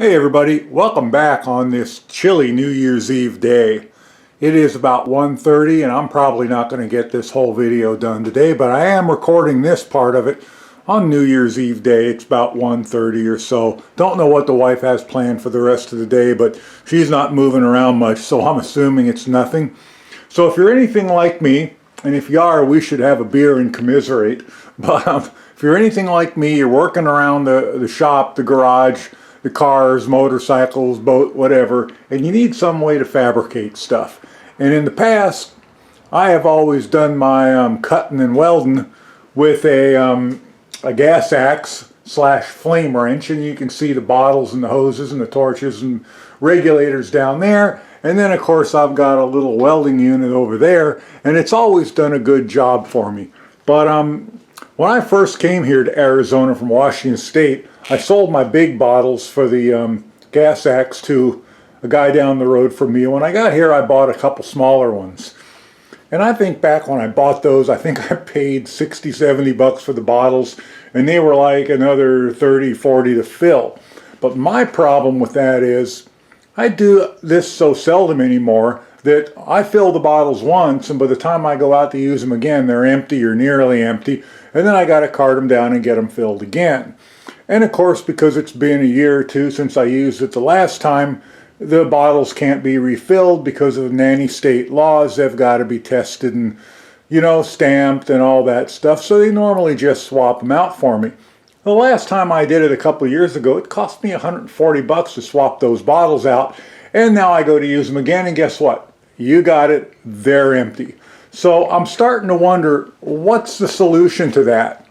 Hey everybody, welcome back on this chilly New Year's Eve day. It is about 1:30 and I'm probably not going to get this whole video done today, but I am recording this part of it on New Year's Eve day. It's about 1:30 or so. Don't know what the wife has planned for the rest of the day, but she's not moving around much, so I'm assuming it's nothing. So if you're anything like me, and if you are, we should have a beer and commiserate, but if you're anything like me, you're working around the shop, the garage, the cars, motorcycles, boat, whatever, and you need some way to fabricate stuff. And in the past, I have always done my cutting and welding with a gas axe / flame wrench, and you can see the bottles and the hoses and the torches and regulators down there. And then of course I've got a little welding unit over there, and it's always done a good job for me. But when I first came here to Arizona from Washington State, I sold my big bottles for the gas axe to a guy down the road from me. When I got here, I bought a couple smaller ones. And I think back when I bought those, I think I paid 60, 70 bucks for the bottles, and they were like another 30, 40 to fill. But my problem with that is I do this so seldom anymore that I fill the bottles once, and by the time I go out to use them again, they're empty or nearly empty, and then I got to cart them down and get them filled again. And of course, because it's been a year or two since I used it the last time, the bottles can't be refilled because of nanny state laws. They've got to be tested and, you know, stamped and all that stuff. So they normally just swap them out for me. The last time I did it a couple of years ago, it cost me 140 bucks to swap those bottles out. And now I go to use them again, and guess what? You got it, they're empty. So I'm starting to wonder, what's the solution to that?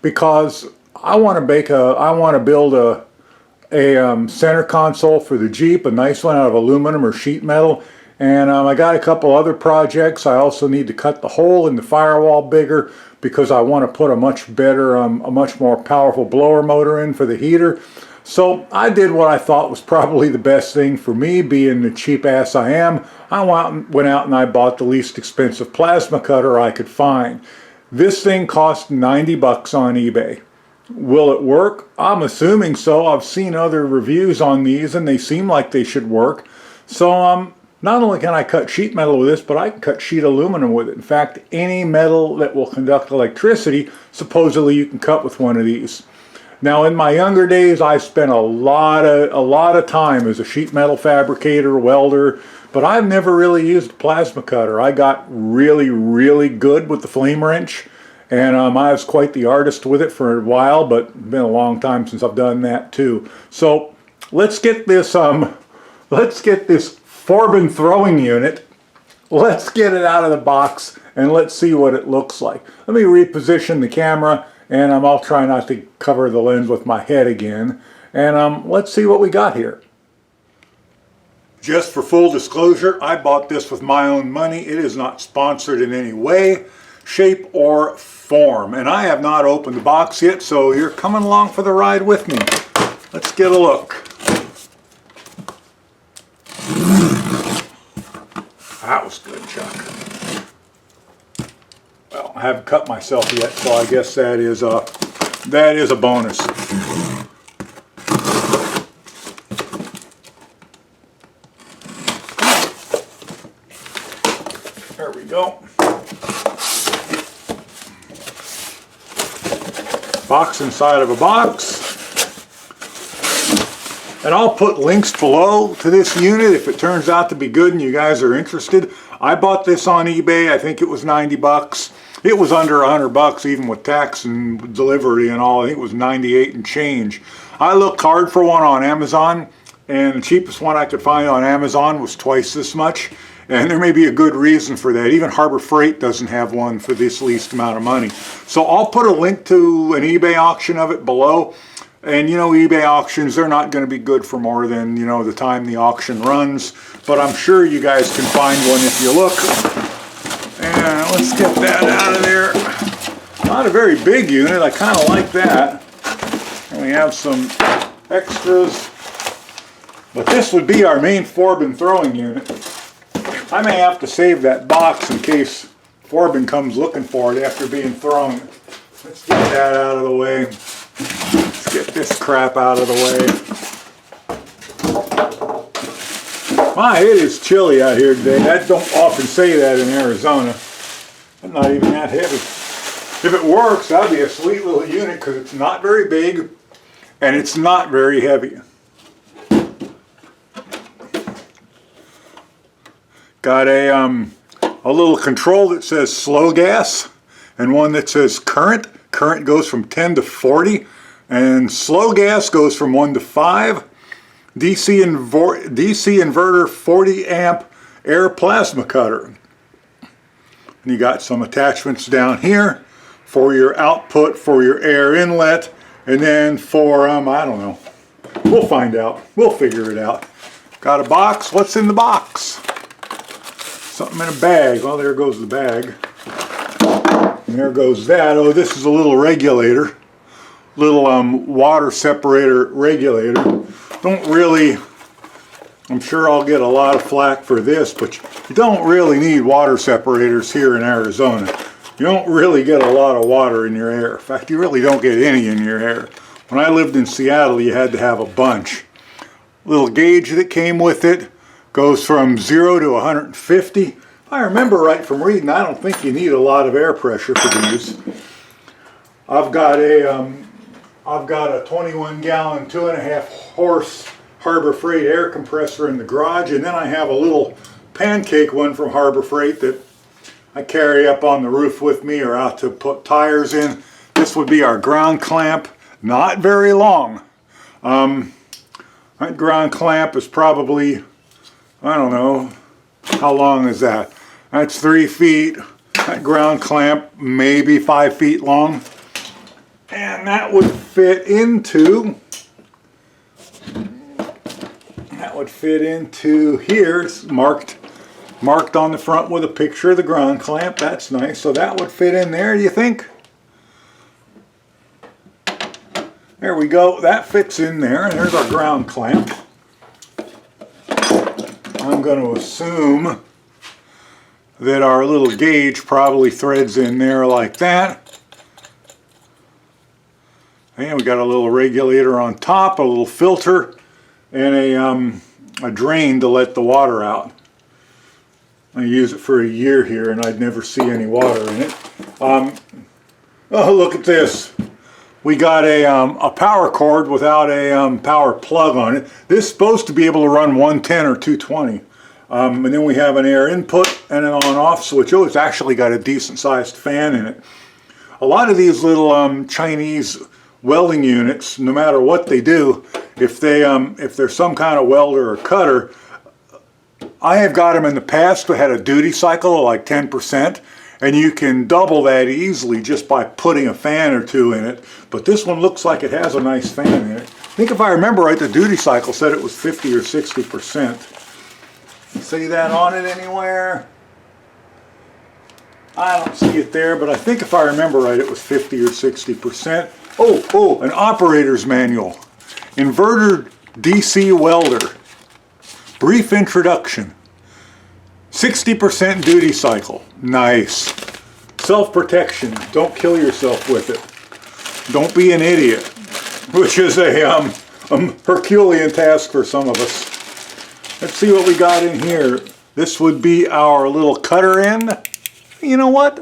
Because I want to build a center console for the Jeep, a nice one out of aluminum or sheet metal, and I got a couple other projects. I also need to cut the hole in the firewall bigger because I want to put a much better, a much more powerful blower motor in for the heater. So I did what I thought was probably the best thing for me, being the cheap ass I am. I went out and I bought the least expensive plasma cutter I could find. This thing cost 90 bucks on eBay. Will it work? I'm assuming so. I've seen other reviews on these and they seem like they should work. So not only can I cut sheet metal with this, but I can cut sheet aluminum with it. In fact, any metal that will conduct electricity, supposedly you can cut with one of these. Now in my younger days, I spent a lot of time as a sheet metal fabricator, welder, but I've never really used a plasma cutter. I got really good with the flame wrench. And I was quite the artist with it for a while, but it's been a long time since I've done that too. So let's get this Forbin throwing unit. Let's get it out of the box and let's see what it looks like. Let me reposition the camera, and I'll try not to cover the lens with my head again. And let's see what we got here. Just for full disclosure, I bought this with my own money. It is not sponsored in any way, shape, or form, and I have not opened the box yet, so you're coming along for the ride with me. Let's get a look. That was good, Chuck. Well, I haven't cut myself yet, so I guess that is a bonus. There we go. Box inside of a box. And I'll put links below to this unit if it turns out to be good and you guys are interested. I bought this on eBay. I think it was 90 bucks. It was under 100 bucks even with tax and delivery and all. I think it was 98 and change. I looked hard for one on Amazon, and the cheapest one I could find on Amazon was twice this much. And there may be a good reason for that. Even Harbor Freight doesn't have one for this least amount of money. So I'll put a link to an eBay auction of it below. And you know, eBay auctions, they're not going to be good for more than, you know, the time the auction runs. But I'm sure you guys can find one if you look. And let's get that out of there. Not a very big unit. I kind of like that. And we have some extras. But this would be our main Forbin throwing unit. I may have to save that box in case Forbin comes looking for it after being thrown. Let's get that out of the way. Let's get this crap out of the way. It is chilly out here today. I don't often say that in Arizona. I'm not even that heavy. If it works, that'd be a sweet little unit because it's not very big and it's not very heavy. Got a little control that says slow gas and one that says current. Current goes from 10 to 40 and slow gas goes from 1 to 5. DC inverter 40 amp air plasma cutter. And you got some attachments down here for your output, for your air inlet, and then for, I don't know. We'll find out. We'll figure it out. Got a box. What's in the box? Something in a bag. Well, there goes the bag. And there goes that. Oh, this is a little regulator. Little water separator regulator. Don't really, I'm sure I'll get a lot of flack for this, but you don't really need water separators here in Arizona. You don't really get a lot of water in your air. In fact, you really don't get any in your air. When I lived in Seattle, you had to have a bunch. Little gauge that came with it goes from 0 to 150. If I remember right from reading, I don't think you need a lot of air pressure for these. I've got a 21-gallon, 2.5 horse Harbor Freight air compressor in the garage, and then I have a little pancake one from Harbor Freight that I carry up on the roof with me or out to put tires in. This would be our ground clamp. Not very long. That ground clamp is probably, I don't know, how long is that? That's 3 feet. That ground clamp maybe 5 feet long. And that would fit into, here. It's marked on the front with a picture of the ground clamp. That's nice. So that would fit in there, do you think? There we go. That fits in there. And there's our ground clamp. I'm going to assume that our little gauge probably threads in there like that. And we got a little regulator on top, a little filter, and a drain to let the water out. I use it for a year here and I'd never see any water in it. Oh, look at this. We got a power cord without a power plug on it. This is supposed to be able to run 110 or 220. And then we have an air input and an on-off switch. Oh, it's actually got a decent sized fan in it. A lot of these little Chinese welding units, no matter what they do, if they're some kind of welder or cutter, I have got them in the past that had a duty cycle of like 10%, and you can double that easily just by putting a fan or two in it. But this one looks like it has a nice fan in it. I think if I remember right, the duty cycle said it was 50 or 60%. See that on it anywhere? I don't see it there, but I think if I remember right, it was 50 or 60%. Oh, an operator's manual. Inverter DC welder. Brief introduction. 60% duty cycle. Nice. Self-protection. Don't kill yourself with it. Don't be an idiot. Which is a Herculean task for some of us. Let's see what we got in here. This would be our little cutter end. You know what?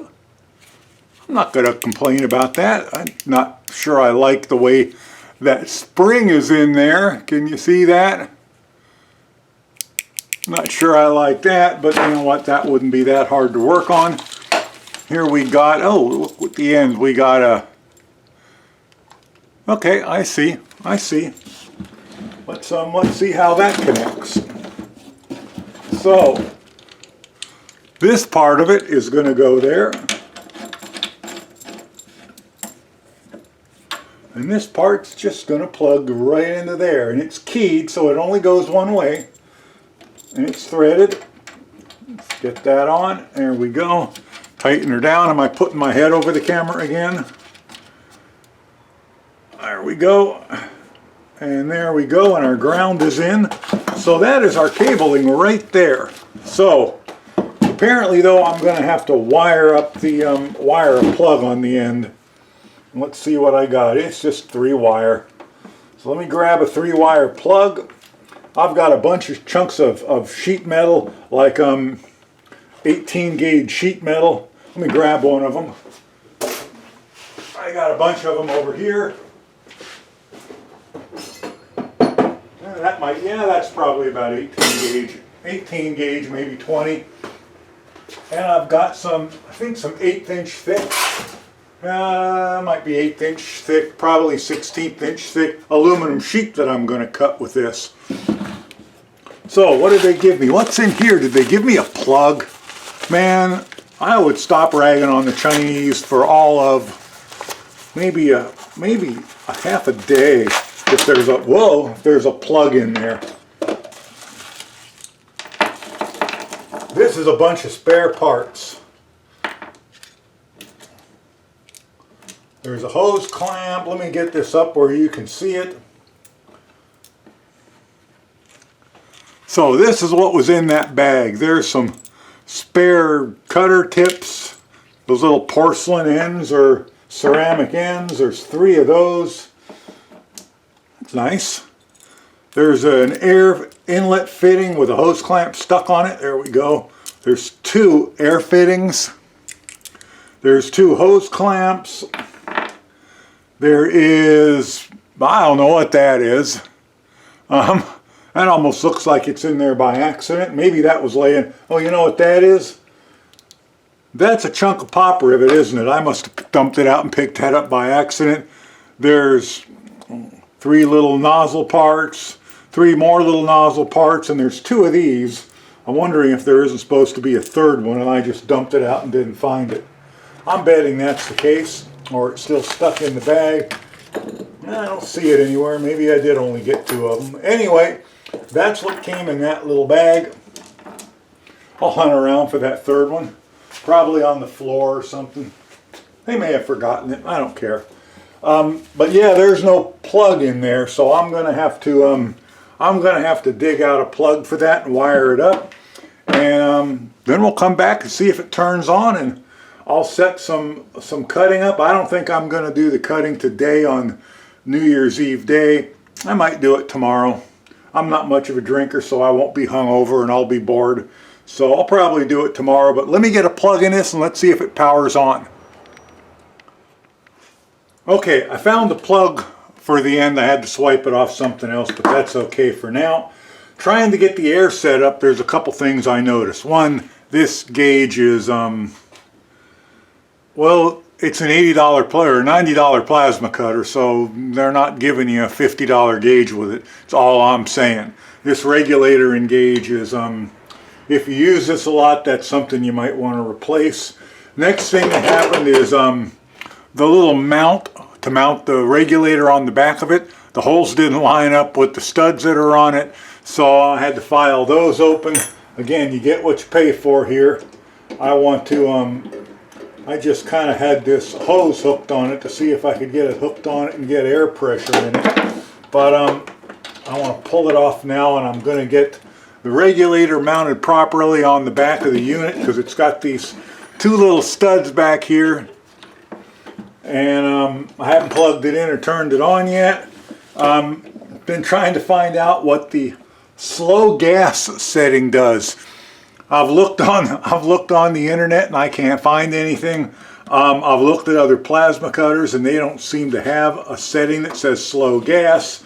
I'm not going to complain about that. I'm not sure I like the way that spring is in there. Can you see that? Not sure I like that, but you know what? That wouldn't be that hard to work on. Here we got, oh, look at the end. We got a, okay, I see. Let's see how that connects. So, this part of it is going to go there. And this part's just going to plug right into there. And it's keyed, so it only goes one way. And it's threaded. Let's get that on. There we go. Tighten her down. Am I putting my head over the camera again? There we go. And there we go. And our ground is in. So that is our cabling right there. So apparently though, I'm going to have to wire up the wire a plug on the end. Let's see what I got. It's just 3-wire. So let me grab a 3-wire plug. I've got a bunch of chunks of sheet metal, like 18 gauge sheet metal. Let me grab one of them. I got a bunch of them over here. That might, yeah, that's probably about 18 gauge. 18 gauge, maybe 20. And I've got some, I think some 1/8 inch thick. Might be 1/8 inch thick, probably 1/16 inch thick aluminum sheet that I'm going to cut with this. So what did they give me? What's in here? Did they give me a plug? Man, I would stop ragging on the Chinese for all of maybe a half a day if there's a, whoa, if there's a plug in there. This is a bunch of spare parts. There's a hose clamp. Let me get this up where you can see it. So this is what was in that bag. There's some spare cutter tips, those little porcelain ends or ceramic ends. There's 3 of those. That's nice. There's an air inlet fitting with a hose clamp stuck on it. There we go. There's 2 air fittings. There's 2 hose clamps. There is, I don't know what that is. That almost looks like it's in there by accident. Maybe that was laying, oh, you know what that is? That's a chunk of pop rivet, isn't it? I must have dumped it out and picked that up by accident. There's 3 little nozzle parts, 3 more little nozzle parts, and there's 2 of these. I'm wondering if there isn't supposed to be a 3rd one and I just dumped it out and didn't find it. I'm betting that's the case, or it's still stuck in the bag. I don't see it anywhere. Maybe I did only get 2 of them. Anyway, that's what came in that little bag. I'll hunt around for that 3rd one. Probably on the floor or something. They may have forgotten it. I don't care. But yeah, there's no plug in there, so I'm gonna have to dig out a plug for that and wire it up, and then we'll come back and see if it turns on, and I'll set some cutting up. I don't think I'm gonna do the cutting today on New Year's Eve day. I might do it tomorrow. I'm not much of a drinker, so I won't be hungover and I'll be bored. So I'll probably do it tomorrow, but let me get a plug in this and let's see if it powers on. Okay, I found the plug for the end. I had to swipe it off something else, but that's okay for now. Trying to get the air set up, there's a couple things I noticed. One, this gauge is, well, it's an $80 or $90 plasma cutter, so they're not giving you a $50 gauge with it. That's all I'm saying. This regulator and gauge is, if you use this a lot, that's something you might want to replace. Next thing that happened is the little mount to mount the regulator on the back of it. The holes didn't line up with the studs that are on it, so I had to file those open. Again, you get what you pay for here. I want to, I just kind of had this hose hooked on it to see if I could get it hooked on it and get air pressure in it. But I want to pull it off now, and I'm going to get the regulator mounted properly on the back of the unit because it's got these 2 little studs back here, and I haven't plugged it in or turned it on yet. Been trying to find out what the slow gas setting does. I've looked on the internet and I can't find anything. I've looked at other plasma cutters and they don't seem to have a setting that says slow gas.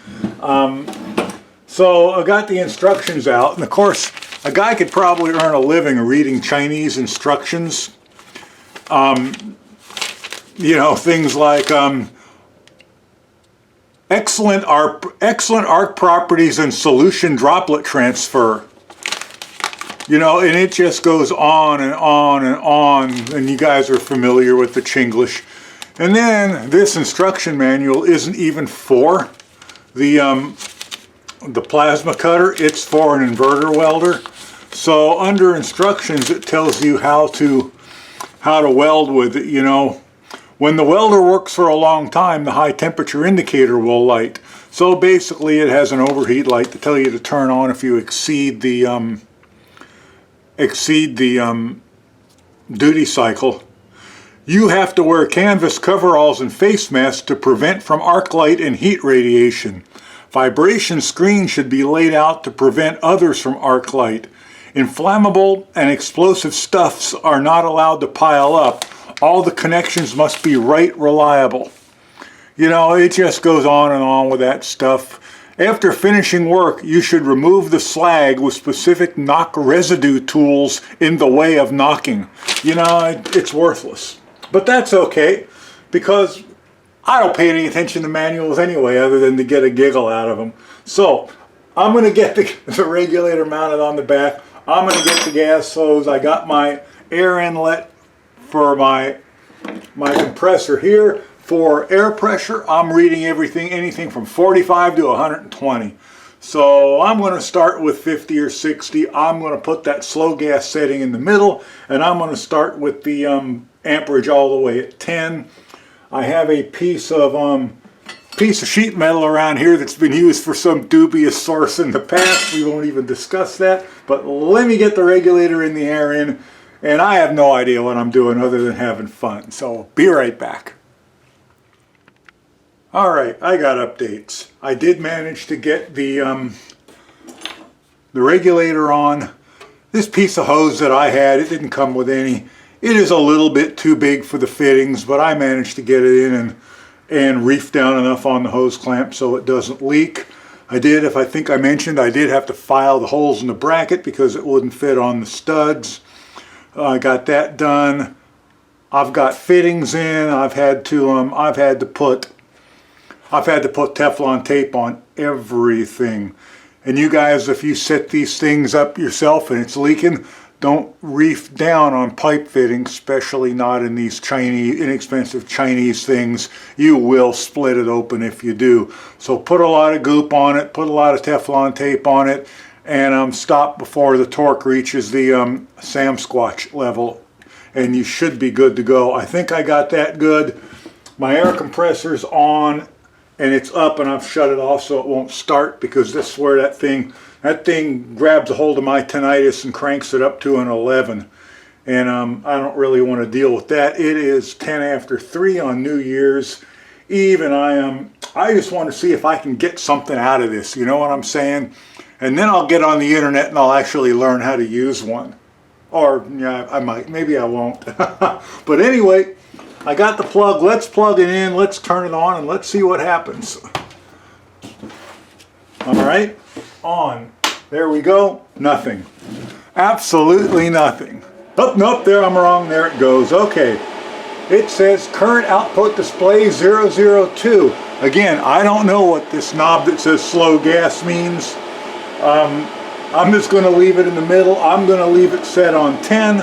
So I got the instructions out, and of course a guy could probably earn a living reading Chinese instructions. You know, things like excellent arc properties and solution droplet transfer. You know, and it just goes on and on and on, and you guys are familiar with the Chinglish. And then this instruction manual isn't even for the plasma cutter, it's for an inverter welder. So under instructions it tells you how to weld with it. You know, when the welder works for a long time, the high temperature indicator will light. So basically it has an overheat light to tell you to turn on if you exceed the duty cycle. You have to wear canvas coveralls and face masks to prevent from arc light and heat radiation. Vibration screens should be laid out to prevent others from arc light. Inflammable and explosive stuffs are not allowed to pile up. All the connections must be right reliable. You know, it just goes on and on with that stuff. After finishing work, you should remove the slag with specific knock residue tools in the way of knocking. You know, it's worthless. But that's okay, because I don't pay any attention to manuals anyway, other than to get a giggle out of them. So, I'm going to get the regulator mounted on the back. I'm going to get the gas hose. I got my air inlet for my compressor here. For air pressure, I'm reading anything from 45 to 120. So I'm going to start with 50 or 60. I'm going to put that slow gas setting in the middle, and I'm going to start with the amperage all the way at 10. I have a piece of sheet metal around here that's been used for some dubious source in the past. We won't even discuss that. But let me get the regulator in the air in, and I have no idea what I'm doing other than having fun. So be right back. Alright, I got updates. I did manage to get the regulator on. This piece of hose that I had, it didn't come with any. It is a little bit too big for the fittings, but I managed to get it in and reef down enough on the hose clamp so it doesn't leak. I think I mentioned, I did have to file the holes in the bracket because it wouldn't fit on the studs. I got that done. I've got fittings in. I've had to put Teflon tape on everything. And you guys, if you set these things up yourself and it's leaking, don't reef down on pipe fittings, especially not in these inexpensive Chinese things. You will split it open if you do. So put a lot of goop on it, put a lot of Teflon tape on it, and stop before the torque reaches the Sasquatch level, and you should be good to go. I think I got that good. My air compressor's on, and it's up, and I've shut it off so it won't start, because this is where that thing grabs a hold of my tinnitus and cranks it up to an 11. And I don't really want to deal with that. It is 10 after 3 on New Year's Eve, and I just want to see if I can get something out of this, you know what I'm saying? And then I'll get on the internet and I'll actually learn how to use one. Or, yeah, I might, maybe I won't. But anyway, I got the plug. Let's plug it in, let's turn it on, and let's see what happens. Alright, on. There we go. Nothing. Absolutely nothing. Oh, nope, there I'm wrong. There it goes. Okay. It says current output display 002. Again, I don't know what this knob that says slow gas means. I'm just going to leave it in the middle. I'm going to leave it set on 10.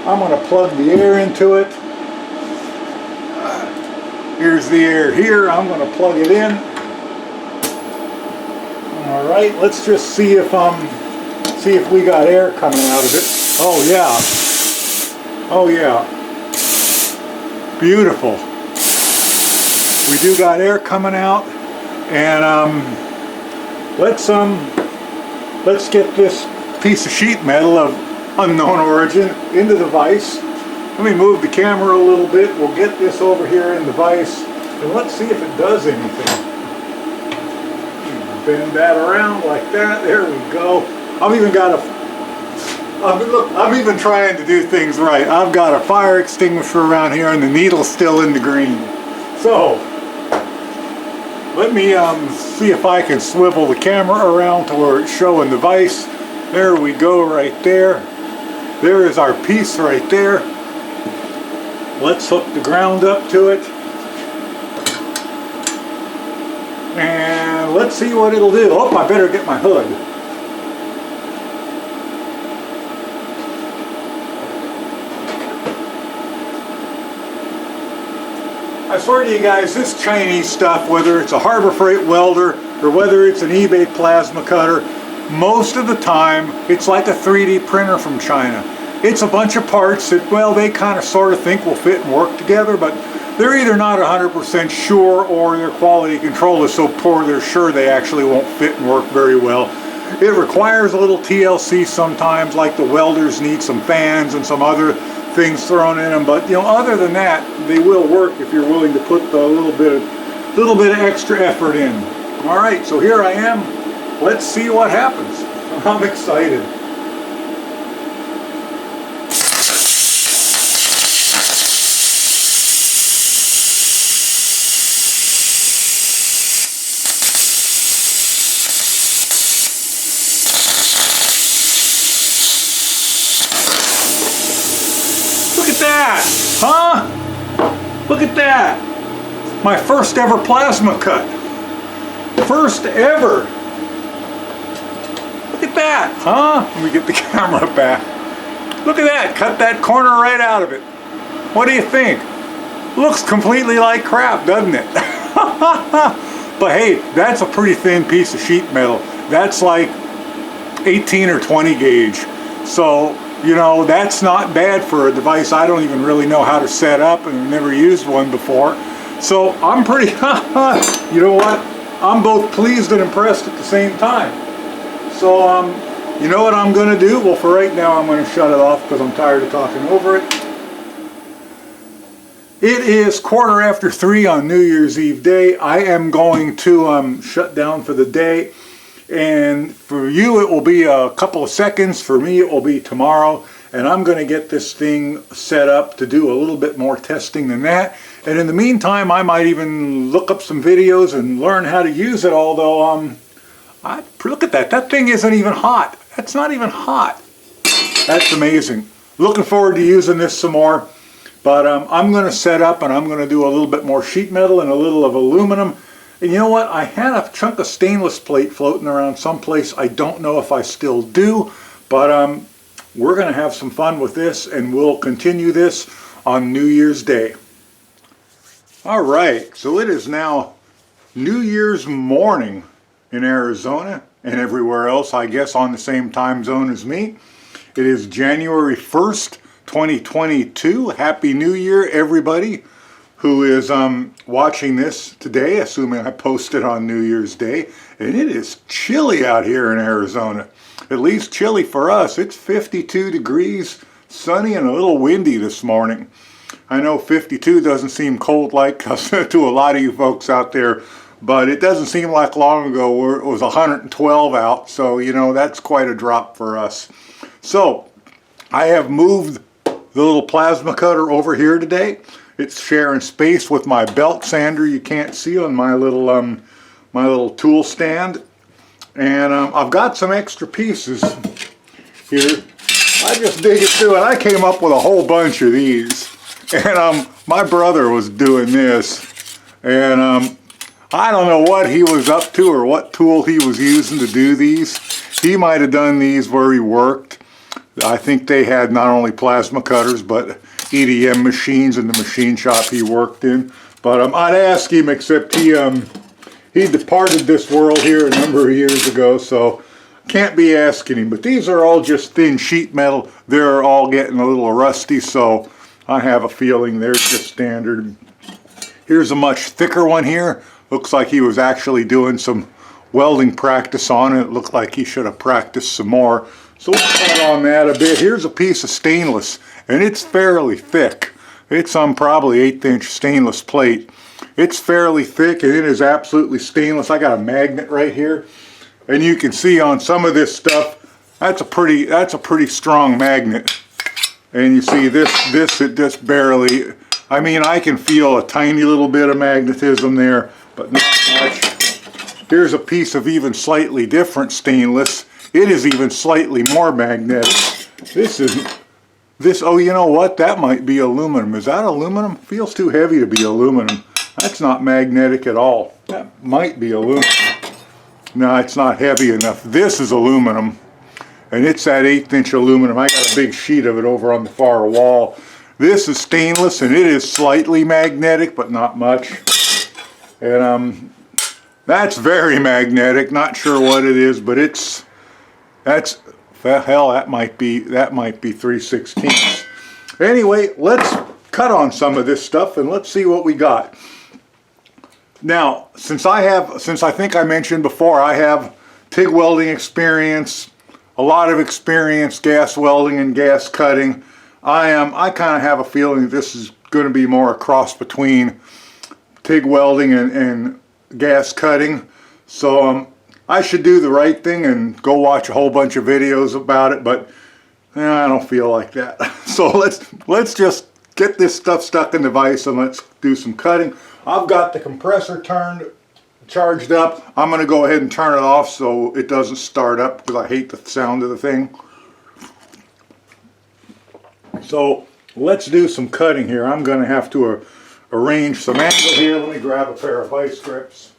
I'm going to plug the air into it. Here's the air here. I'm going to plug it in. All right, let's just see if we got air coming out of it. Oh yeah. Oh yeah. Beautiful. We do got air coming out, and let's get this piece of sheet metal of unknown origin into the vise. Let me move the camera a little bit. We'll get this over here in the vise, and let's see if it does anything. Bend that around like that. There we go. I'm even trying to do things right. I've got a fire extinguisher around here, and the needle's still in the green. So let me see if I can swivel the camera around to where it's showing the vise. There we go, right there. There is our piece right there. Let's hook the ground up to it. And let's see what it'll do. Oh, I better get my hood. I swear to you guys, this Chinese stuff, whether it's a Harbor Freight welder or whether it's an eBay plasma cutter, most of the time it's like a 3D printer from China. It's a bunch of parts that, well, they kind of sort of think will fit and work together, but they're either not 100% sure, or their quality control is so poor they're sure they actually won't fit and work very well. It requires a little TLC sometimes, like the welders need some fans and some other things thrown in them, but you know, other than that, they will work if you're willing to put the little bit of extra effort in. Alright, so here I am. Let's see what happens. I'm excited. Look at that! Huh? Look at that! My first ever plasma cut. First ever! Look at that! Huh? Let me get the camera back. Look at that! Cut that corner right out of it. What do you think? Looks completely like crap, doesn't it? But hey, that's a pretty thin piece of sheet metal. That's like 18 or 20 gauge. So, you know, that's not bad for a device I don't even really know how to set up and I've never used one before. So I'm pretty, you know what? I'm both pleased and impressed at the same time. So, you know what I'm going to do? Well, for right now, I'm going to shut it off because I'm tired of talking over it. It is 3:15 on New Year's Eve day. I am going to shut down for the day. And for you, it will be a couple of seconds. For me, it will be tomorrow. And I'm going to get this thing set up to do a little bit more testing than that. And in the meantime, I might even look up some videos and learn how to use it. Although, look at that. That thing isn't even hot. That's not even hot. That's amazing. Looking forward to using this some more. But I'm going to set up and I'm going to do a little bit more sheet metal and a little of aluminum. And you know what? I had a chunk of stainless plate floating around someplace. I don't know if I still do. But we're going to have some fun with this and we'll continue this on New Year's Day. Alright, so it is now New Year's morning in Arizona and everywhere else, I guess, on the same time zone as me. It is January 1st, 2022. Happy New Year, everybody who is watching this today, assuming I posted on New Year's Day. And it is chilly out here in Arizona. At least chilly for us. It's 52 degrees, sunny and a little windy this morning. I know 52 doesn't seem cold like to a lot of you folks out there, but it doesn't seem like long ago where it was 112 out, so you know that's quite a drop for us. So I have moved the little plasma cutter over here today. It's sharing space with my belt sander you can't see on my little tool stand. And I've got some extra pieces here. I just dig it through and I came up with a whole bunch of these. And my brother was doing this. And I don't know what he was up to or what tool he was using to do these. He might have done these where he worked. I think they had not only plasma cutters but EDM machines in the machine shop he worked in. But I'd ask him, except he departed this world here a number of years ago, so can't be asking him. But these are all just thin sheet metal. They're all getting a little rusty, so I have a feeling they're just standard. Here's a much thicker one here. Looks like he was actually doing some welding practice on it. It looked like he should have practiced some more. So we'll cut on that a bit. Here's a piece of stainless, and it's fairly thick. It's probably 1/8 inch stainless plate. It's fairly thick and it is absolutely stainless. I got a magnet right here. And you can see on some of this stuff, that's a pretty strong magnet. And you see this it just barely, I mean, I can feel a tiny little bit of magnetism there, but not much. Here's a piece of even slightly different stainless. It is even slightly more magnetic. Oh, you know what? That might be aluminum. Is that aluminum? Feels too heavy to be aluminum. That's not magnetic at all. That might be aluminum. No, it's not heavy enough. This is aluminum. And it's that 1/8 inch aluminum. I got a big sheet of it over on the far wall. This is stainless and it is slightly magnetic, but not much. And that's very magnetic. Not sure what it is, but that might be 3/16. Anyway, let's cut on some of this stuff and let's see what we got. Now, since I think I mentioned before, I have TIG welding experience, a lot of experience gas welding and gas cutting. I kind of have a feeling that this is going to be more a cross between TIG welding and gas cutting. So I should do the right thing and go watch a whole bunch of videos about it, but I don't feel like that. So let's just get this stuff stuck in the vise and let's do some cutting. I've got the compressor charged up. I'm going to go ahead and turn it off so it doesn't start up because I hate the sound of the thing. So let's do some cutting here. I'm going to have to arrange some angle here. Let me grab a pair of vice grips.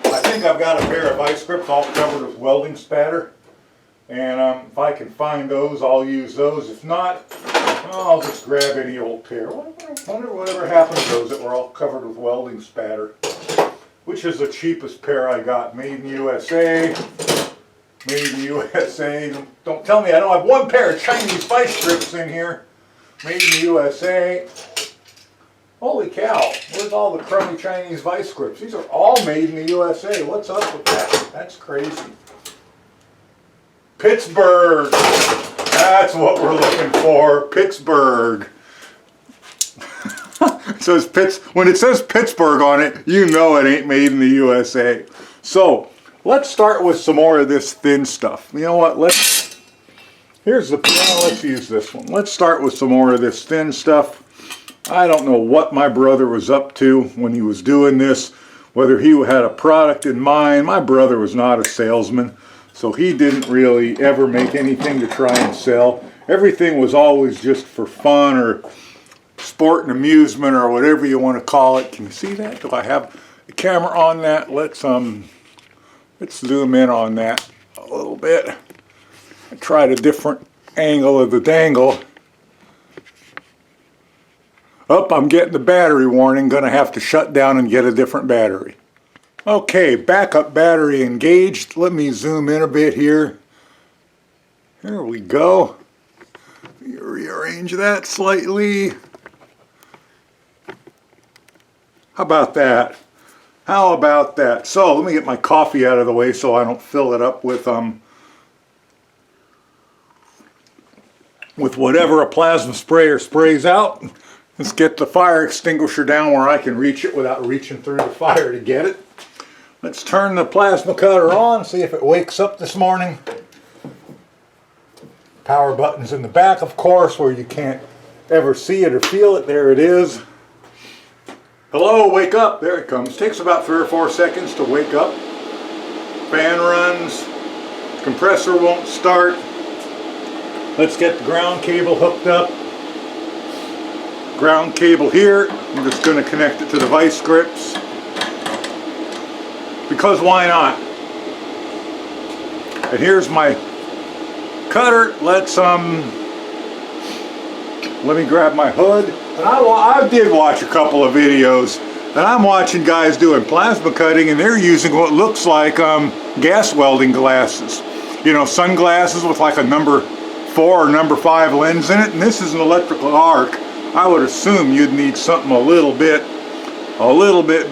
I think I've got a pair of vice grips all covered with welding spatter. And if I can find those, I'll use those. If not, I'll just grab any old pair. I wonder whatever happened to those that were all covered with welding spatter. Which is the cheapest pair I got? Made in USA. Made in USA. Don't tell me I don't have one pair of Chinese vice grips in here. Made in the USA. Holy cow, where's all the crummy Chinese vice grips? These are all made in the USA. What's up with that? That's crazy. Pittsburgh. That's what we're looking for. Pittsburgh. It says when it says Pittsburgh on it, you know it ain't made in the USA. So let's start with some more of this thin stuff. You know what? Let's use this one. Let's start with some more of this thin stuff. I don't know what my brother was up to when he was doing this, whether he had a product in mind. My brother was not a salesman, so he didn't really ever make anything to try and sell. Everything was always just for fun or sport and amusement or whatever you want to call it. Can you see that? Do I have the camera on that? Let's zoom in on that a little bit. I tried a different angle of the dangle. Oh, I'm getting the battery warning. Gonna have to shut down and get a different battery. Okay, backup battery engaged. Let me zoom in a bit here. There we go. Let me rearrange that slightly. How about that? How about that? So let me get my coffee out of the way so I don't fill it up with whatever a plasma sprayer sprays out. Let's get the fire extinguisher down where I can reach it without reaching through the fire to get it. Let's turn the plasma cutter on, see if it wakes up this morning. Power button's in the back, of course, where you can't ever see it or feel it. There it is. Hello, wake up. There it comes. Takes about 3 or 4 seconds to wake up. Fan runs. Compressor won't start. Let's get the ground cable hooked up. Ground cable here. I'm just going to connect it to the vice grips. Because why not? And here's my cutter. Let me grab my hood. And I did watch a couple of videos, and I'm watching guys doing plasma cutting, and they're using what looks like gas welding glasses. You know, sunglasses with like a number 4 or number 5 lens in it, and this is an electrical arc. I would assume you'd need something a little bit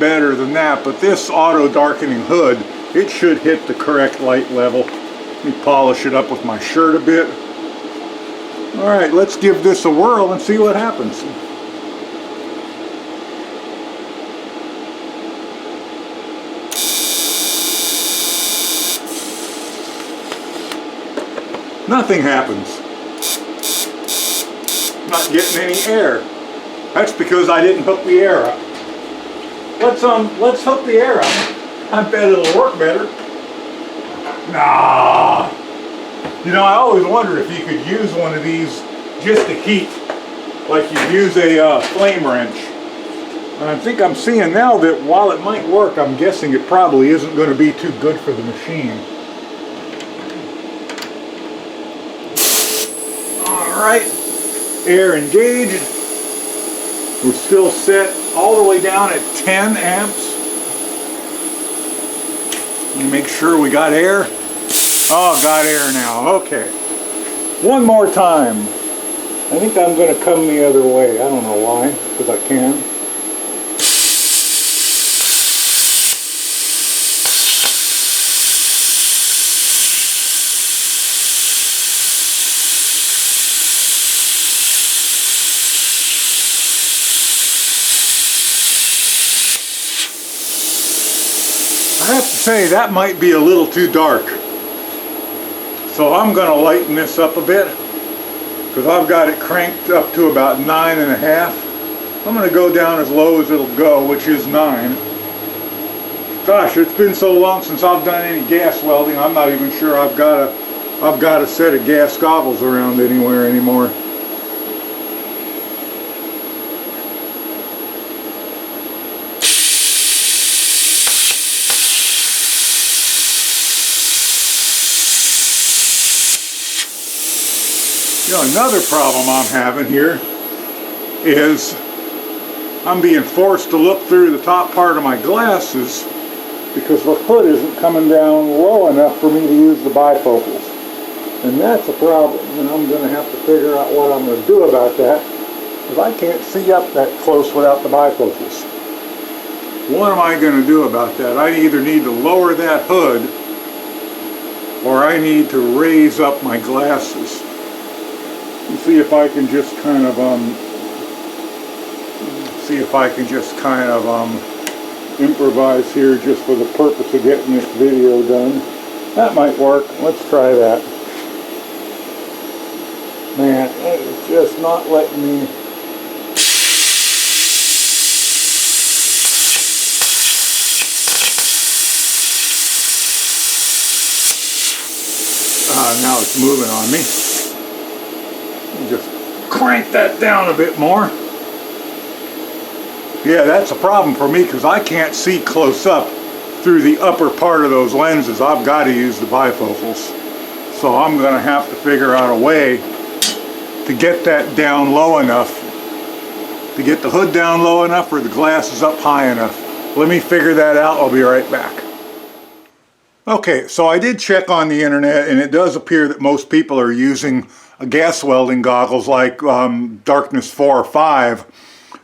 better than that, but this auto darkening hood, it should hit the correct light level. Let me polish it up with my shirt a bit. Alright, let's give this a whirl and see what happens. Nothing happens. Not getting any air. That's because I didn't hook the air up. Let's hook the air up. I bet it'll work better. Nah. You know, I always wondered if you could use one of these just to heat, like you'd use a flame wrench. And I think I'm seeing now that while it might work, I'm guessing it probably isn't going to be too good for the machine. Alright, air engaged. We're still set all the way down at 10 amps. Let me make sure we got air. Oh, got air now. Okay. One more time. I think I'm going to come the other way. I don't know why, because I can. I have to say that might be a little too dark. So I'm going to lighten this up a bit because I've got it cranked up to about 9.5. I'm going to go down as low as it'll go, which is 9. Gosh, it's been so long since I've done any gas welding, I'm not even sure I've got a set of gas goggles around anywhere anymore. You know, another problem I'm having here is I'm being forced to look through the top part of my glasses because the hood isn't coming down low enough for me to use the bifocals. And that's a problem, and I'm going to have to figure out what I'm going to do about that because I can't see up that close without the bifocals. What am I going to do about that? I either need to lower that hood or I need to raise up my glasses. And see if I can just kind of improvise here just for the purpose of getting this video done. That might work. Let's try that. Man, it's just not letting me. Now it's moving on me. Just crank that down a bit more. Yeah, that's a problem for me because I can't see close up through the upper part of those lenses. I've got to use the bifocals. So I'm going to have to figure out a way to get that down low enough, to get the hood down low enough or the glasses up high enough. Let me figure that out. I'll be right back. Okay, so I did check on the internet, and it does appear that most people are using gas welding goggles like Darkness 4 or 5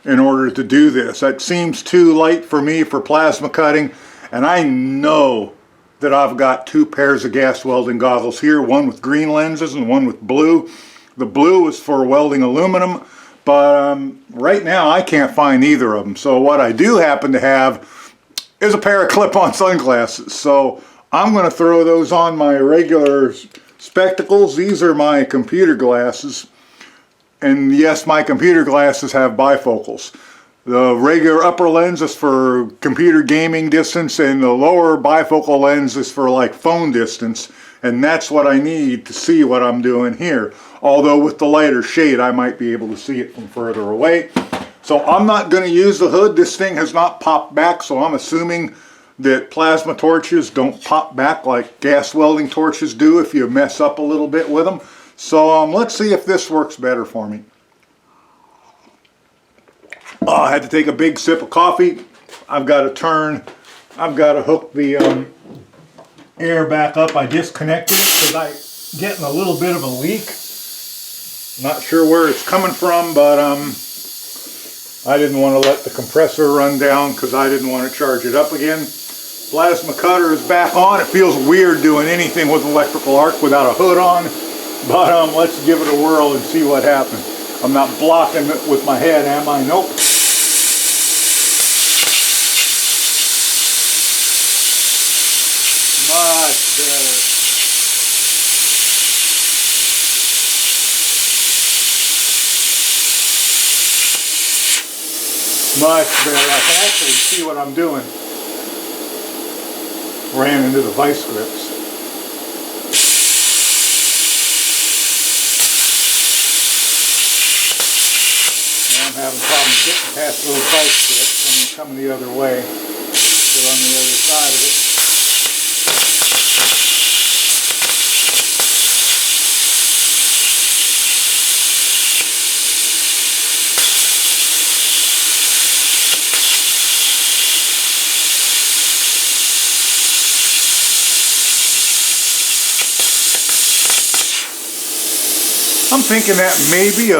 in order to do this. That seems too light for me for plasma cutting, and I know that I've got 2 pairs of gas welding goggles here, one with green lenses and one with blue. The blue is for welding aluminum, but right now I can't find either of them. So what I do happen to have is a pair of clip-on sunglasses. So I'm going to throw those on my regular spectacles. These are my computer glasses. And yes, my computer glasses have bifocals. The regular upper lens is for computer gaming distance, and the lower bifocal lens is for like phone distance. And that's what I need to see what I'm doing here. Although with the lighter shade, I might be able to see it from further away. So I'm not going to use the hood. This thing has not popped back, so I'm assuming that plasma torches don't pop back like gas welding torches do if you mess up a little bit with them. So let's see if this works better for me. Oh, I had to take a big sip of coffee. I've got to hook the air back up. I disconnected it because I'm getting a little bit of a leak. Not sure where it's coming from, but I didn't want to let the compressor run down because I didn't want to charge it up again. Plasma cutter is back on. It feels weird doing anything with electrical arc without a hood on, but let's give it a whirl and see what happens. I'm not blocking it with my head, am I? Nope. Much better. Much better. I can actually see what I'm doing. Ran into the vice grips. Now I'm having problems getting past those vice grips. I'm coming the other way. Get on the other side of it. I'm thinking that maybe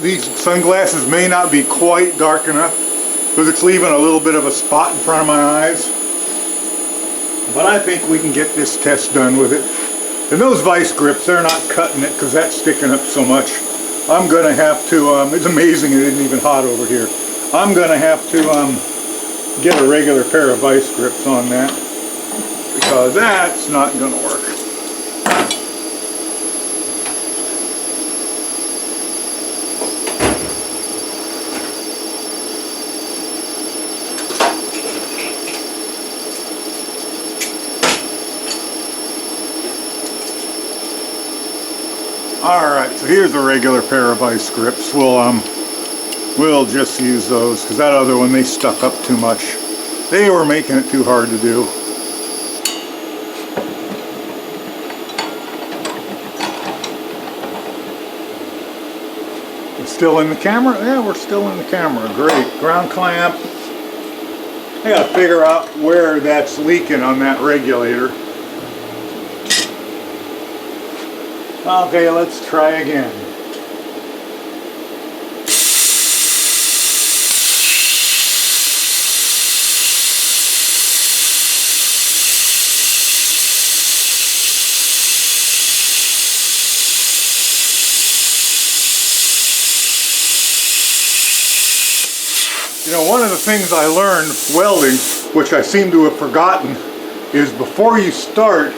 these sunglasses may not be quite dark enough because it's leaving a little bit of a spot in front of my eyes. But I think we can get this test done with it. And those vice grips, they're not cutting it because that's sticking up so much. I'm going to have to, it's amazing it isn't even hot over here. I'm going to have to get a regular pair of vice grips on that. because that's not going to work. Alright, so here's a regular pair of vice grips. We'll just use those because that other one, they stuck up too much. They were making it too hard to do. We're still in the camera? Yeah, we're still in the camera. Great. Ground clamp. I gotta figure out where that's leaking on that regulator. Okay, let's try again. You know, one of the things I learned welding, which I seem to have forgotten, is before you start,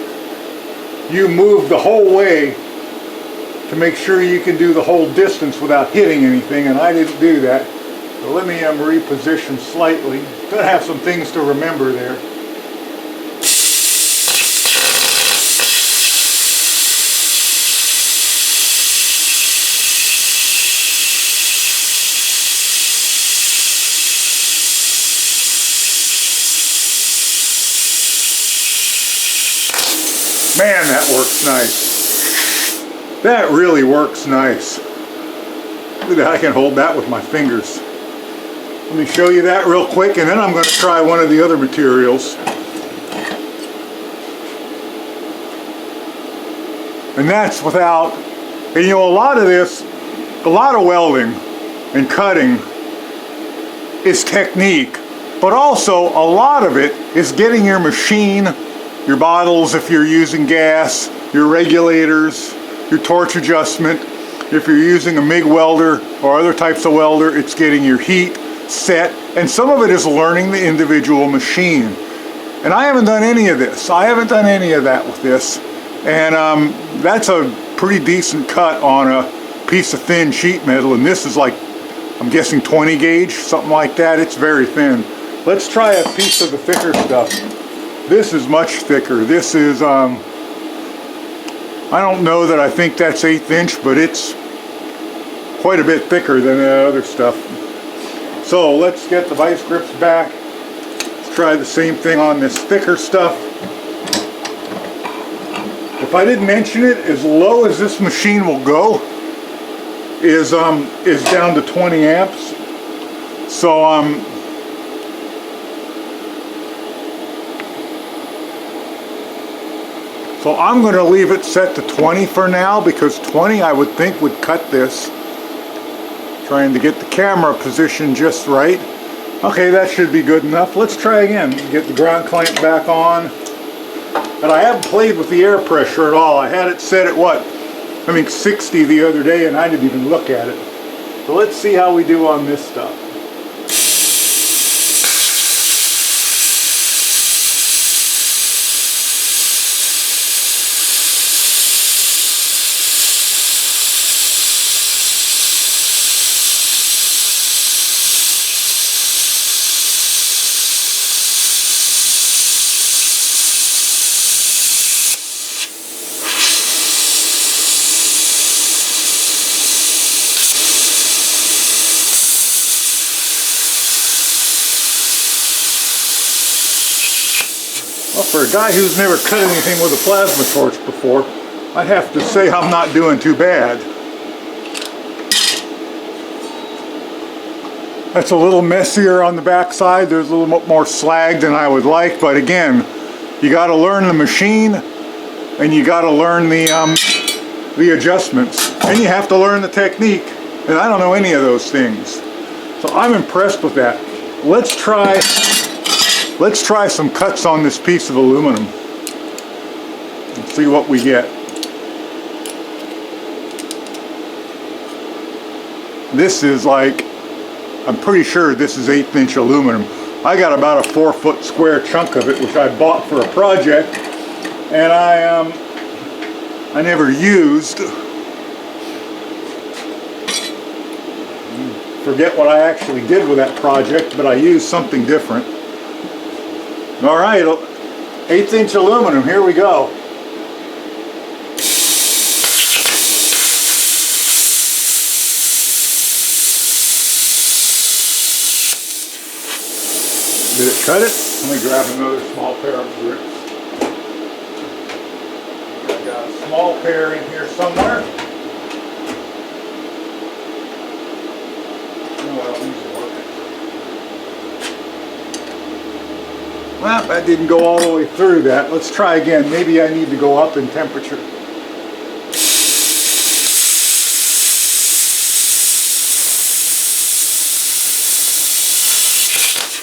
you move the whole way to make sure you can do the whole distance without hitting anything, and I didn't do that. So let me reposition slightly. Gonna have some things to remember there. Man, that works nice. That really works nice. Look at that, I can hold that with my fingers. Let me show you that real quick, and then I'm going to try one of the other materials. And that's without, and you know, a lot of welding and cutting is technique, but also a lot of it is getting your machine, your bottles if you're using gas, your regulators, your torch adjustment. If you're using a MIG welder or other types of welder, it's getting your heat set, and some of it is learning the individual machine. And I haven't done any of this. I haven't done any of that with this. And that's a pretty decent cut on a piece of thin sheet metal, and this is like, I'm guessing 20 gauge, something like that. It's very thin. Let's try a piece of the thicker stuff. This is much thicker. This is, I don't know that I think that's 1/8 inch, but it's quite a bit thicker than the other stuff. So let's get the vice grips back. Let's try the same thing on this thicker stuff. If I didn't mention it, as low as this machine will go is down to 20 amps. So So I'm going to leave it set to 20 for now, because 20 I would think would cut this. Trying to get the camera positioned just right. Okay, that should be good enough. Let's try again. Get the ground clamp back on. And I haven't played with the air pressure at all. I had it set at what? I mean 60 the other day, and I didn't even look at it. So let's see how we do on this stuff. Well, for a guy who's never cut anything with a plasma torch before, I'd have to say I'm not doing too bad. That's a little messier on the back side. There's a little more slag than I would like, but again, you got to learn the machine, and you got to learn the adjustments, and you have to learn the technique, and I don't know any of those things. So I'm impressed with that. Let's try some cuts on this piece of aluminum and see what we get. This is like, I'm pretty sure this is 1/8 inch aluminum. I got about a 4-foot square chunk of it, which I bought for a project, and I never used. Forget what I actually did with that project, but I used something different. All right, 1/8" aluminum, here we go. Did it cut it? Let me grab another small pair of grips. I got a small pair in here somewhere. Well, that didn't go all the way through that. Let's try again. Maybe I need to go up in temperature.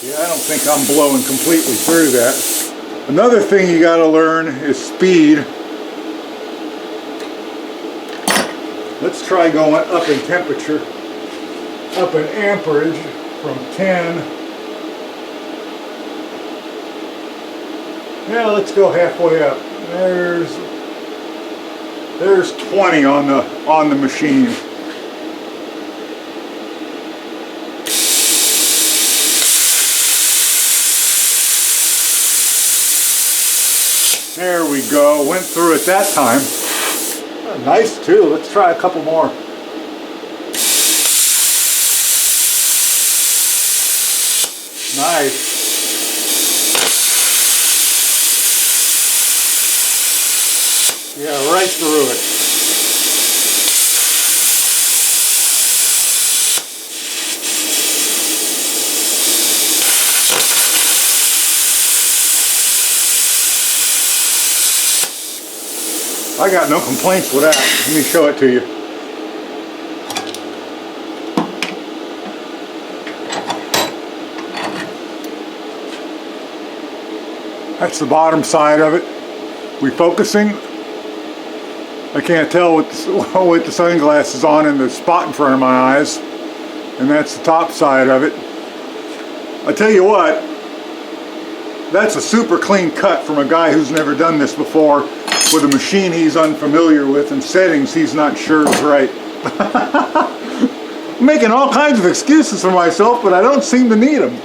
Yeah, I don't think I'm blowing completely through that. Another thing you got to learn is speed. Let's try going up in temperature, up in amperage from 10. Yeah, let's go halfway up. There's 20 on the machine. There we go. Went through it that time. Oh, nice too. Let's try a couple more. Nice. Yeah, right through it. I got no complaints with that. Let me show it to you. That's the bottom side of it. We focusing? I can't tell with the sunglasses on and the spot in front of my eyes. And that's the top side of it. I tell you what, that's a super clean cut from a guy who's never done this before with a machine he's unfamiliar with and settings he's not sure is right. I'm making all kinds of excuses for myself, but I don't seem to need them.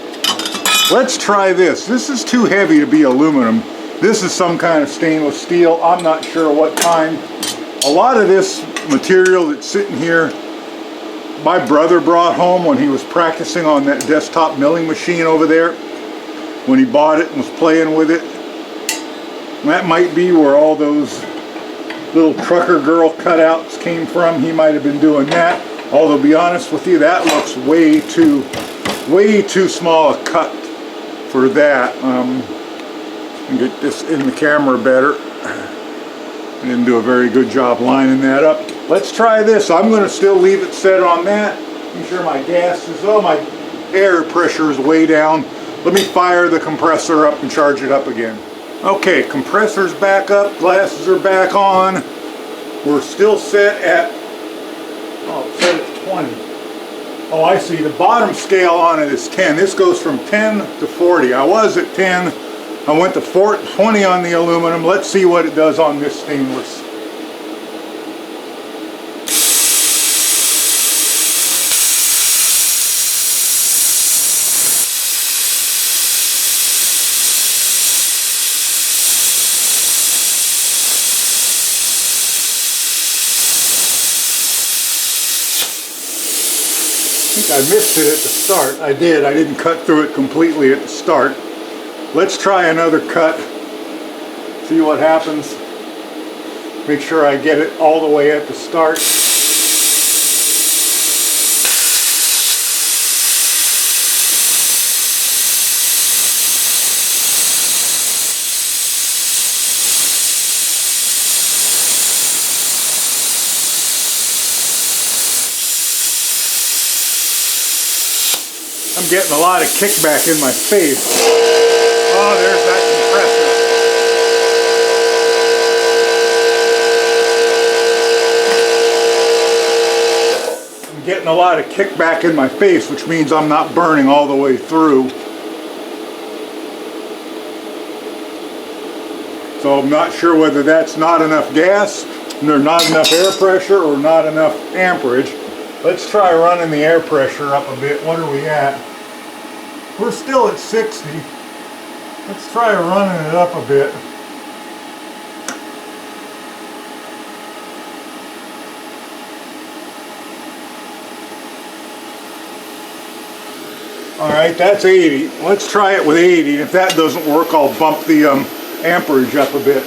Let's try this. This is too heavy to be aluminum. This is some kind of stainless steel. I'm not sure what kind. A lot of this material that's sitting here, my brother brought home when he was practicing on that desktop milling machine over there. When he bought it and was playing with it. That might be where all those little trucker girl cutouts came from. He might have been doing that. Although, to be honest with you, that looks way too small a cut for that. Get this in the camera better. I didn't do a very good job lining that up. Let's try this. I'm going to still leave it set on that. Make sure my gas is, oh, my air pressure is way down. Let me fire the compressor up and charge it up again. Okay, compressor's back up, glasses are back on. We're still set at, oh, set at 20. Oh, I see, the bottom scale on it is 10. This goes from 10 to 40. I was at 10. I went to 20 on the aluminum. Let's see what it does on this stainless. I think I missed it at the start. I did. I didn't cut through it completely at the start. Let's try another cut. See what happens. Make sure I get it all the way at the start. I'm getting a lot of kickback in my face. Oh, there's that compressor. I'm getting a lot of kickback in my face, which means I'm not burning all the way through. So I'm not sure whether that's not enough gas, or not enough air pressure, or not enough amperage. Let's try running the air pressure up a bit. What are we at? We're still at 60. Let's try running it up a bit. Alright, that's 80. Let's try it with 80. If that doesn't work, I'll bump the amperage up a bit.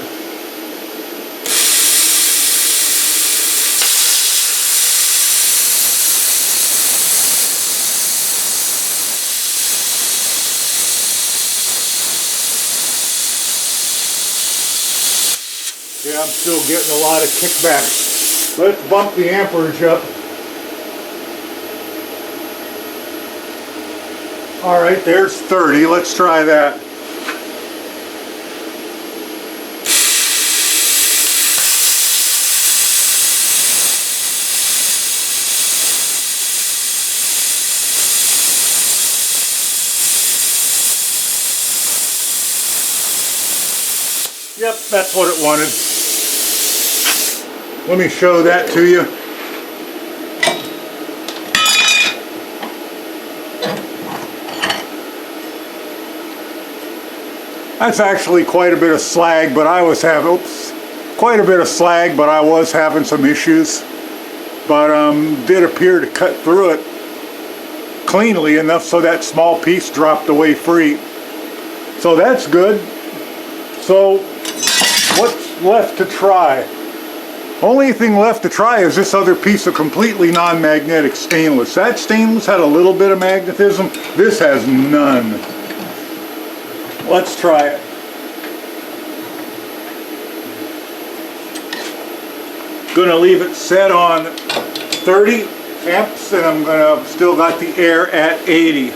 Yeah, I'm still getting a lot of kickback. Let's bump the amperage up. Alright, there's 30. Let's try that. Yep, that's what it wanted. Let me show that to you. That's actually quite a bit of slag, but I was having, quite a bit of slag, but I was having some issues. But did appear to cut through it cleanly enough so that small piece dropped away free. So that's good. So what's left to try? Only thing left to try is this other piece of completely non-magnetic stainless. That stainless had a little bit of magnetism. This has none. Let's try it. Gonna leave it set on 30 amps, and I'm gonna still got the air at 80.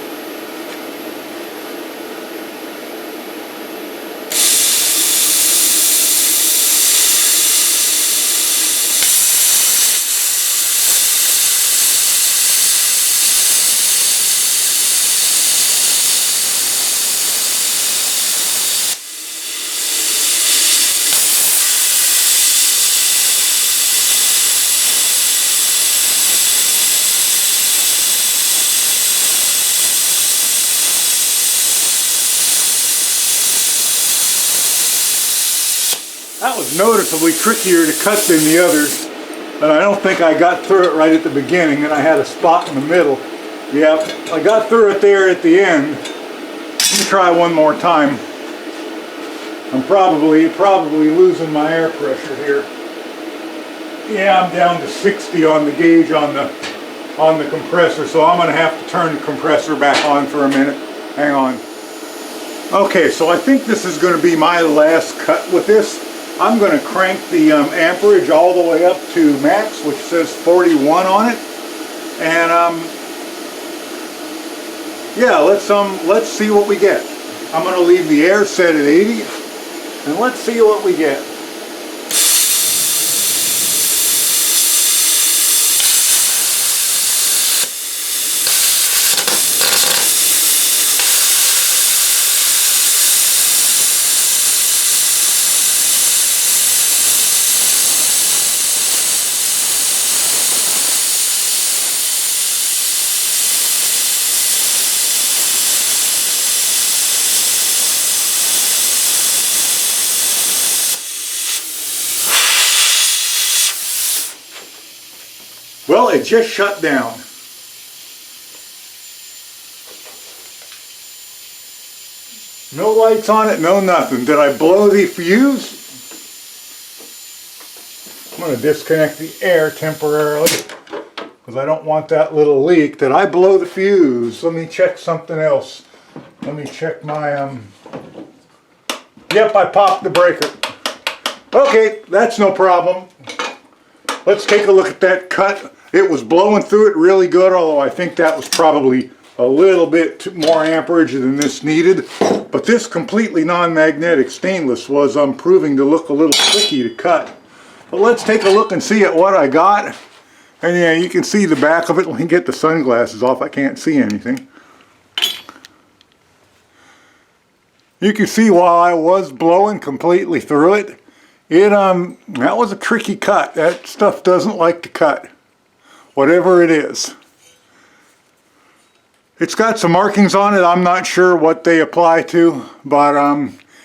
That was noticeably trickier to cut than the others, and I don't think I got through it right at the beginning, and I had a spot in the middle. Yep, I got through it there at the end. Let me try one more time. I'm probably losing my air pressure here. Yeah, I'm down to 60 on the gauge on the compressor, so I'm going to have to turn the compressor back on for a minute. Hang on. Okay, so I think this is going to be my last cut with this. I'm going to crank the amperage all the way up to max, which says 41 on it, and yeah, let's see what we get. I'm going to leave the air set at 80, and let's see what we get. Well, it just shut down. No lights on it, no nothing. Did I blow the fuse? I'm going to disconnect the air temporarily because I don't want that little leak. Did I blow the fuse? Let me check something else. Let me check my Yep, I popped the breaker. Okay, that's no problem. Let's take a look at that cut. It was blowing through it really good, although I think that was probably a little bit more amperage than this needed. But this completely non-magnetic stainless was proving to look a little tricky to cut. But let's take a look and see at what I got. And yeah, you can see the back of it. Let me get the sunglasses off. I can't see anything. You can see while I was blowing completely through it, that was a tricky cut. That stuff doesn't like to cut, whatever it is. It's got some markings on it. I'm not sure what they apply to, but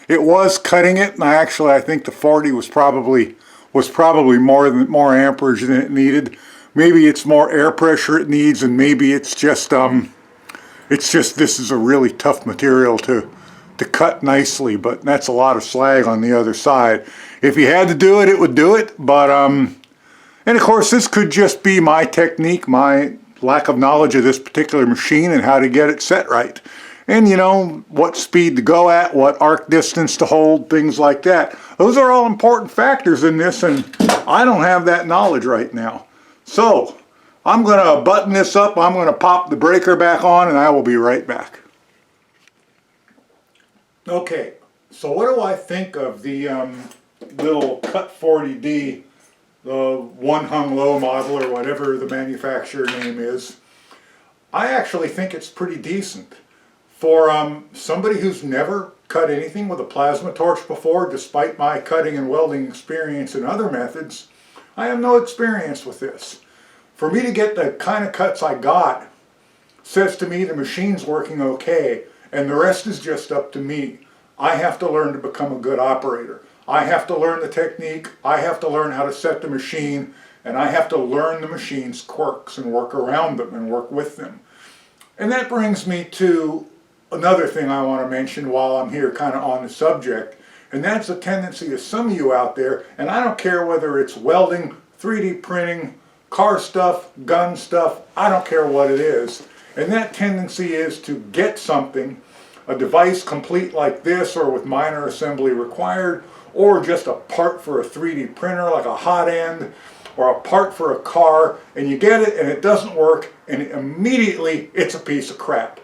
it was cutting it. And I think the 40 was probably more amperage than it needed. Maybe it's more air pressure it needs, and maybe it's just this is a really tough material to cut nicely. But that's a lot of slag on the other side. If you had to do it, it would do it. But and of course, this could just be my technique, my lack of knowledge of this particular machine and how to get it set right. And you know, what speed to go at, what arc distance to hold, things like that. Those are all important factors in this, and I don't have that knowledge right now. So, I'm going to button this up, I'm going to pop the breaker back on, and I will be right back. Okay, so what do I think of the little Cut-40D, the one hung low model, or whatever the manufacturer name is? I actually think it's pretty decent. For somebody who's never cut anything with a plasma torch before, despite my cutting and welding experience in other methods, I have no experience with this. For me to get the kind of cuts I got says to me the machine's working okay, and the rest is just up to me. I have to learn to become a good operator. I have to learn the technique, I have to learn how to set the machine, and I have to learn the machine's quirks and work around them and work with them. And that brings me to another thing I want to mention while I'm here kind of on the subject, and that's the tendency of some of you out there, and I don't care whether it's welding, 3D printing, car stuff, gun stuff, I don't care what it is, and that tendency is to get something, a device complete like this or with minor assembly required, or just a part for a 3D printer like a hot end, or a part for a car, and you get it and it doesn't work, and immediately it's a piece of crap.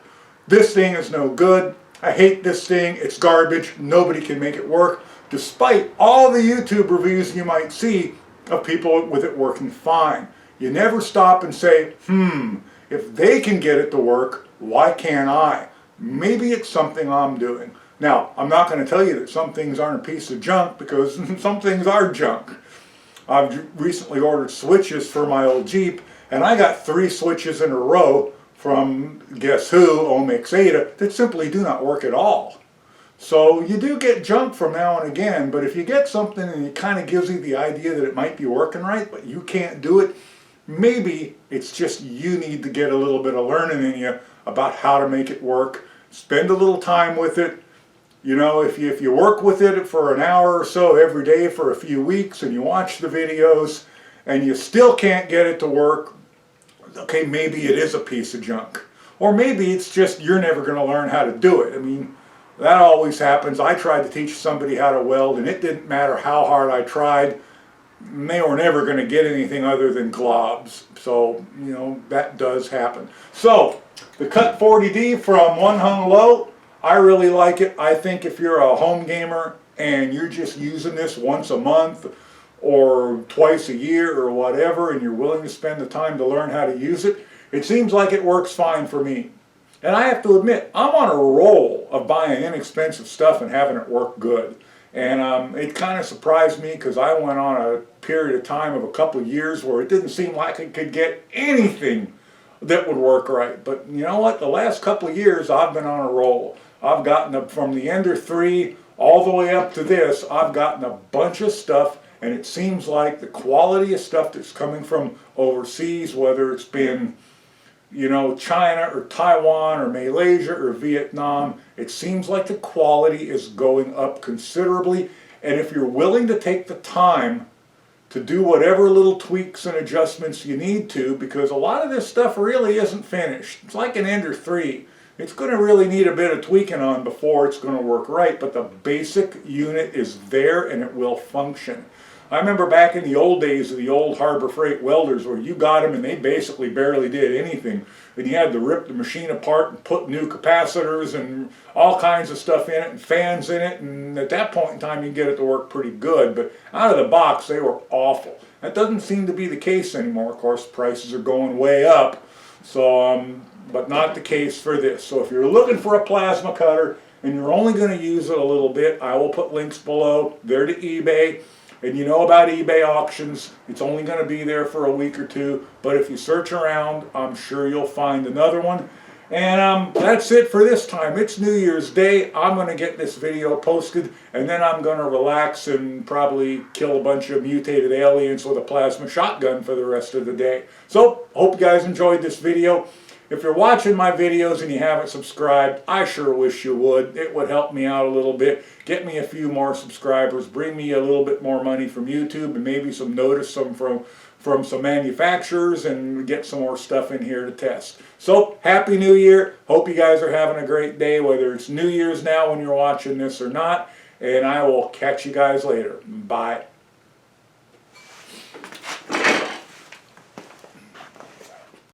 This thing is no good, I hate this thing, it's garbage, nobody can make it work, despite all the YouTube reviews you might see of people with it working fine. You never stop and say, if they can get it to work, why can't I? Maybe it's something I'm doing. Now, I'm not going to tell you that some things aren't a piece of junk, because some things are junk. I've recently ordered switches for my old Jeep, and I got 3 switches in a row from, guess who, Omix Ada, that simply do not work at all. So you do get junk from now and again, but if you get something and it kind of gives you the idea that it might be working right, but you can't do it, maybe it's just you need to get a little bit of learning in you about how to make it work. Spend a little time with it. You know, if you work with it for an hour or so every day for a few weeks and you watch the videos and you still can't get it to work, okay, maybe it is a piece of junk. Or maybe it's just you're never going to learn how to do it. I mean, that always happens. I tried to teach somebody how to weld, and it didn't matter how hard I tried. They were never going to get anything other than globs. So, you know, that does happen. So, the Cut-40D from One Hung Low, I really like it. I think if you're a home gamer and you're just using this once a month or twice a year or whatever, and you're willing to spend the time to learn how to use it, it seems like it works fine for me. And I have to admit, I'm on a roll of buying inexpensive stuff and having it work good. And it kind of surprised me, because I went on a period of time of a couple of years where it didn't seem like I could get anything that would work right. But you know what? The last couple of years I've been on a roll. I've gotten from the Ender 3 all the way up to this, I've gotten a bunch of stuff, and it seems like the quality of stuff that's coming from overseas, whether it's been, you know, China or Taiwan or Malaysia or Vietnam, it seems like the quality is going up considerably. And if you're willing to take the time to do whatever little tweaks and adjustments you need to, because a lot of this stuff really isn't finished. It's like an Ender 3. It's going to really need a bit of tweaking on before it's going to work right, but the basic unit is there and it will function. I remember back in the old days of the old Harbor Freight welders, where you got them and they basically barely did anything, and you had to rip the machine apart and put new capacitors and all kinds of stuff in it and fans in it, and at that point in time you get it to work pretty good, but out of the box they were awful. That doesn't seem to be the case anymore. Of course, prices are going way up, so but not the case for this. So if you're looking for a plasma cutter and you're only going to use it a little bit, I will put links below. They're to eBay. And you know about eBay auctions, it's only going to be there for a week or two, but if you search around, I'm sure you'll find another one. And that's it for this time. It's New Year's Day. I'm going to get this video posted, and then I'm going to relax and probably kill a bunch of mutated aliens with a plasma shotgun for the rest of the day. So, hope you guys enjoyed this video. If you're watching my videos and you haven't subscribed, I sure wish you would. It would help me out a little bit, get me a few more subscribers, bring me a little bit more money from YouTube, and maybe some notice from some manufacturers, and get some more stuff in here to test. So, Happy New Year. Hope you guys are having a great day, whether it's New Year's now when you're watching this or not. And I will catch you guys later. Bye.